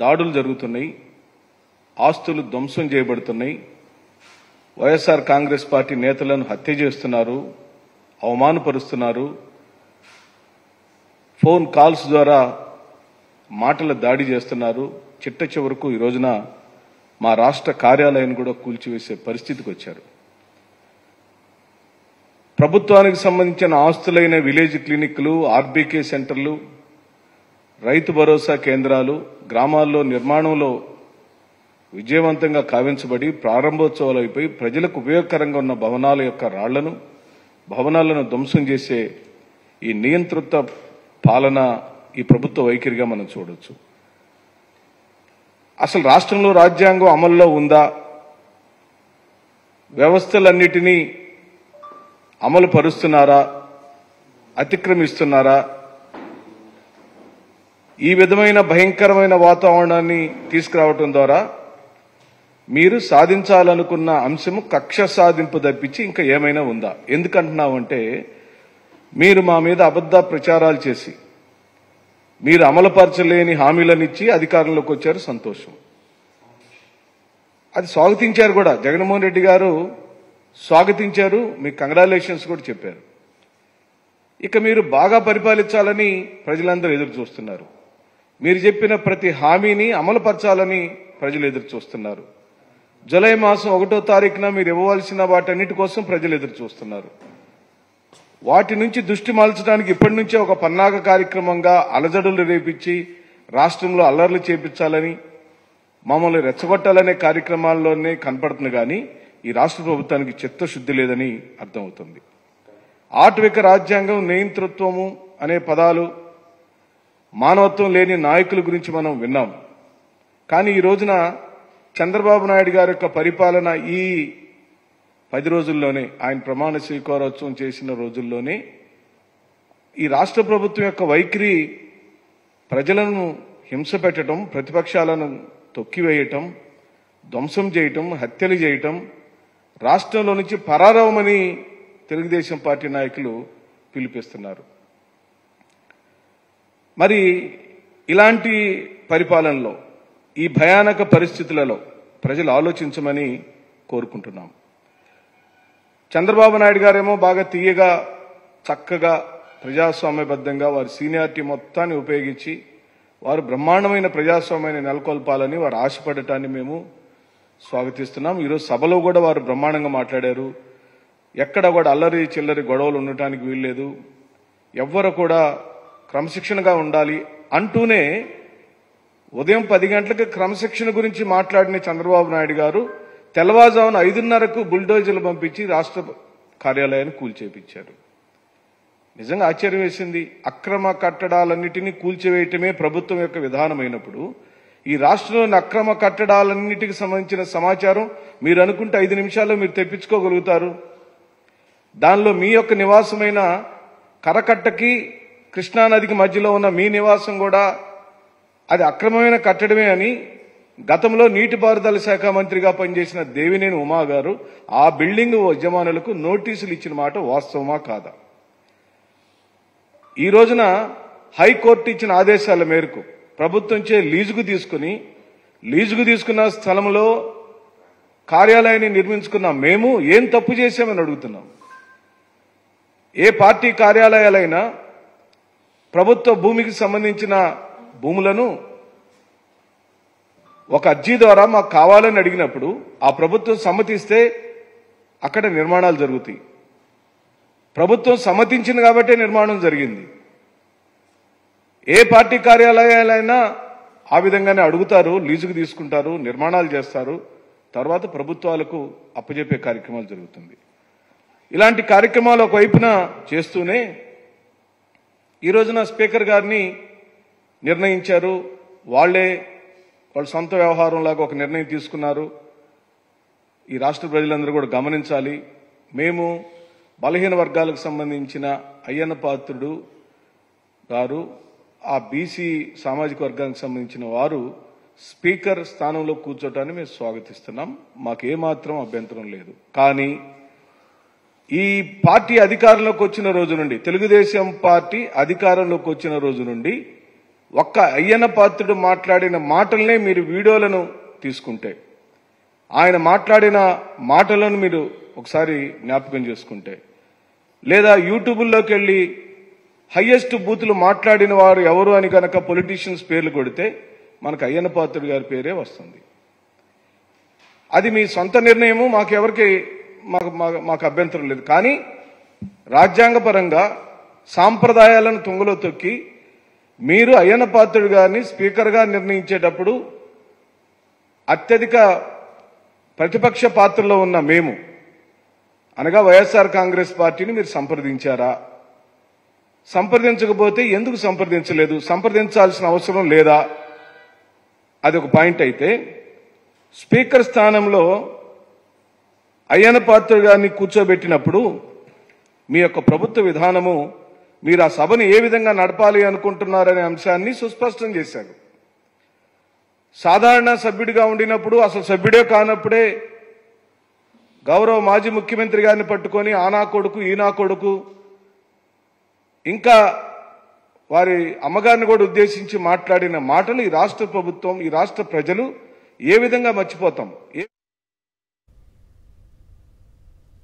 దాడులు జరుగుతున్నాయి, ఆస్తులు ధ్వంసం చేయబడుతున్నాయి, వైఎస్ఆర్ కాంగ్రెస్ పార్టీ నేతలను హత్య చేస్తున్నారు, అవమానపరుస్తున్నారు, ఫోన్ కాల్స్ ద్వారా మాటల దాడి చేస్తున్నారు. చిట్ట చివరకు ఈ రోజున మా రాష్ట్ర కార్యాలయాన్ని కూడా కూల్చివేసే పరిస్థితికి వచ్చారు. ప్రభుత్వానికి సంబంధించిన ఆస్తులైన విలేజ్ క్లినిక్లు, ఆర్బీకే సెంటర్లు, రైతు భరోసా కేంద్రాలు గ్రామాల్లో నిర్మాణంలో విజయవంతంగా కావించబడి ప్రారంభోత్సవాలు అయిపోయి ప్రజలకు ఉపయోగకరంగా ఉన్న భవనాలను ధ్వంసం చేసే ఈ నియంత్రిత పాలన ఈ ప్రభుత్వ వైఖరిగా మనం చూడొచ్చు. అసలు రాష్ట్రంలో రాజ్యాంగం అమల్లో ఉందా? వ్యవస్థలన్నిటినీ అమలు పరుస్తున్నారా? అతిక్రమిస్తున్నారా? ఈ విధమైన భయంకరమైన వాతావరణాన్ని తీసుకురావడం ద్వారా మీరు సాధించాలనుకున్న అంశము కక్ష సాధింపు తప్పించి ఇంకా ఏమైనా ఉందా? ఎందుకంటున్నామంటే మీరు మా మీద అబద్ధ ప్రచారాలు చేసి మీరు అమలుపరచలేని హామీలనిచ్చి అధికారంలోకి వచ్చారు, సంతోషం. అది స్వాగతించారు కూడా, జగన్మోహన్ రెడ్డి గారు స్వాగతించారు, మీకు కంగ్రాచులేషన్స్ కూడా చెప్పారు. ఇక మీరు బాగా పరిపాలించాలని ప్రజలందరూ ఎదురు చూస్తున్నారు. మీరు చెప్పిన ప్రతి హామీని అమలుపరచాలని ప్రజలు ఎదురు చూస్తున్నారు. జూలై మాసం 1వ తారీఖున మీరు ఇవ్వవలసిన వాటన్నిటి కోసం ప్రజలు ఎదురు చూస్తున్నారు. వాటి నుంచి దృష్టి మళ్చడానికి ఇప్పటి నుంచే ఒక పన్నాగ కార్యక్రమంగా అలజడులు రేపించి రాష్ట్రంలో అల్లర్లు చేపించాలని, మమ్మల్ని రెచ్చగొట్టాలనే కార్యక్రమాల్లోనే కనపడుతుంది. కానీ ఈ రాష్ట్ర ప్రభుత్వానికి చిత్తశుద్ధి లేదని అర్థమవుతుంది. ఆటవిక రాజ్యాంగం, నియంతృత్వము అనే పదాలు మానవత్వం లేని నాయకుల గురించి మనం విన్నాం. కానీ ఈ రోజున చంద్రబాబు నాయుడు గారి యొక్క పరిపాలన ఈ 10 రోజుల్లోనే, ఆయన ప్రమాణ స్వీకారోత్సవం చేసిన రోజుల్లోనే ఈ రాష్ట్ర ప్రభుత్వం యొక్క వైఖరి ప్రజలను హింస పెట్టడం, ప్రతిపక్షాలను తొక్కివేయటం, ధ్వంసం చేయటం, హత్యలు చేయటం, రాష్ట్రంలో నుంచి పరారవమని తెలుగుదేశం పార్టీ నాయకులు పిలిపిస్తున్నారు. మరి ఇలాంటి పరిపాలనలో, ఈ భయానక పరిస్థితులలో ప్రజలు ఆలోచించమని కోరుకుంటున్నాం. చంద్రబాబు నాయుడు గారేమో బాగా తీయగా, చక్కగా, ప్రజాస్వామ్యబద్ధంగా వారి సీనియారిటీ మొత్తాన్ని ఉపయోగించి వారు బ్రహ్మాండమైన ప్రజాస్వామ్యాన్ని నెలకొల్పాలని వారు ఆశపడటాన్ని మేము స్వాగతిస్తున్నాం. ఈరోజు సభలో కూడా వారు బ్రహ్మాండంగా మాట్లాడారు. ఎక్కడ కూడా అల్లరి చిల్లరి గొడవలు ఉండటానికి వీల్లేదు, ఎవ్వరు కూడా క్రమశిక్షణగా ఉండాలి అంటూనే ఉదయం 10 గంటలకు క్రమశిక్షణ గురించి మాట్లాడిన చంద్రబాబు నాయుడు గారు తెల్లవారుజామున 5:30కు బుల్డోజర్లు పంపించి రాష్ట్ర కార్యాలయాన్ని కూల్చేపించారు. నిజంగా ఆశ్చర్యం వేసింది. అక్రమ కట్టడాలన్నిటినీ కూల్చివేయటమే ప్రభుత్వం యొక్క విధానమైనప్పుడు ఈ రాష్ట్రంలోని అక్రమ కట్టడాలన్నిటికి సంబంధించిన సమాచారం మీరు అనుకుంటే 5 నిమిషాల్లో మీరు తెప్పించుకోగలుగుతారు. దానిలో మీ యొక్క నివాసమైన కరకట్టకి కృష్ణానదికి మధ్యలో ఉన్న మీ నివాసం కూడా అది అక్రమమైన కట్టడమే అని గతంలో నీటిపారుదల శాఖ మంత్రిగా పనిచేసిన దేవినేని ఉమా గారు ఆ బిల్డింగ్ యజమానులకు నోటీసులు ఇచ్చిన మాట వాస్తవమా కాదా? ఈ రోజున హైకోర్టు ఇచ్చిన ఆదేశాల మేరకు ప్రభుత్వంచే లీజుకు తీసుకున్న స్థలంలో కార్యాలయాన్ని నిర్మించుకున్న మేము ఏం తప్పు చేశామని అడుగుతున్నాం. ఏ పార్టీ కార్యాలయాలైనా ప్రభుత్వ భూమికి సంబంధించిన భూములను ఒక అర్జీ ద్వారా మాకు కావాలని అడిగినప్పుడు ఆ ప్రభుత్వం సమ్మతిస్తే అక్కడ నిర్మాణాలు జరుగుతాయి. ప్రభుత్వం సమ్మతించింది కాబట్టే నిర్మాణం జరిగింది. ఏ పార్టీ కార్యాలయాలైనా ఆ విధంగానే అడుగుతారు, లీజుకు తీసుకుంటారు, నిర్మాణాలు చేస్తారు, తర్వాత ప్రభుత్వాలకు అప్పజెప్పే కార్యక్రమాలు జరుగుతుంది. ఇలాంటి కార్యక్రమాలు ఒకవైపున చేస్తూనే ఈ రోజున స్పీకర్ గారిని నిర్ణయించారు. వాళ్ళ సొంత వ్యవహారంలాగా ఒక నిర్ణయం తీసుకున్నారు. ఈ రాష్ట్ర ప్రజలందరూ కూడా గమనించాలి. మేము బలహీన వర్గాలకు సంబంధించిన అయ్యన్న పాత్రుడు గారు, ఆ బీసీ సామాజిక వర్గానికి సంబంధించిన వారు స్పీకర్ స్థానంలో కూర్చోటాన్ని మేము స్వాగతిస్తున్నాం. మాకేమాత్రం అభ్యంతరం లేదు. కానీ ఈ పార్టీ అధికారంలోకి వచ్చిన రోజు నుండి, తెలుగుదేశం పార్టీ అధికారంలోకి వచ్చిన రోజు నుండి ఒక్క అయ్యన్న పాత్రుడు మాట్లాడిన మాటలనే మీరు వీడియోలను తీసుకుంటే, ఆయన మాట్లాడిన మాటలను మీరు ఒకసారి జ్ఞాపకం చేసుకుంటే, లేదా యూట్యూబ్లోకి వెళ్ళి హైయెస్ట్ బూతులు మాట్లాడిన వారు ఎవరు అని కనుక పొలిటీషియన్స్ పేర్లు కొడితే మనకు అయ్యన్న పాత్రుడు గారి పేరే వస్తుంది. అది మీ సొంత నిర్ణయము, మాకెవరికి మాకు అభ్యంతరం లేదు. కానీ రాజ్యాంగపరంగా సాంప్రదాయాలను తుంగలో తొక్కి మీరు అయ్యన్న పాత్రుడు గారిని స్పీకర్గా నిర్ణయించేటప్పుడు అత్యధిక ప్రతిపక్ష పాత్రలో ఉన్న మేము అనగా వైఎస్ఆర్ కాంగ్రెస్ పార్టీని మీరు సంప్రదించారా? సంప్రదించకపోతే ఎందుకు సంప్రదించలేదు? సంప్రదించాల్సిన అవసరం లేదా? అది ఒక పాయింట్ అయితే, స్పీకర్ స్థానంలో అయ్యన్న పాత్రుడు గారిని కూర్చోబెట్టినప్పుడు మీ యొక్క ప్రభుత్వ విధానము, మీరు ఆ సభను ఏ విధంగా నడపాలి అనుకుంటున్నారనే అంశాన్ని సుస్పష్టం చేశారు. సాధారణ సభ్యుడిగా ఉండినప్పుడు, అసలు సభ్యుడే కానప్పుడే గౌరవ మాజీ ముఖ్యమంత్రి గారిని పట్టుకొని ఆనా కొడుకు ఈనా కొడుకు, ఇంకా వారి అమ్మగారిని కూడా ఉద్దేశించి మాట్లాడిన మాటలు ఈ రాష్ట్ర ప్రభుత్వం, ఈ రాష్ట్ర ప్రజలు ఏ విధంగా మర్చిపోతాం?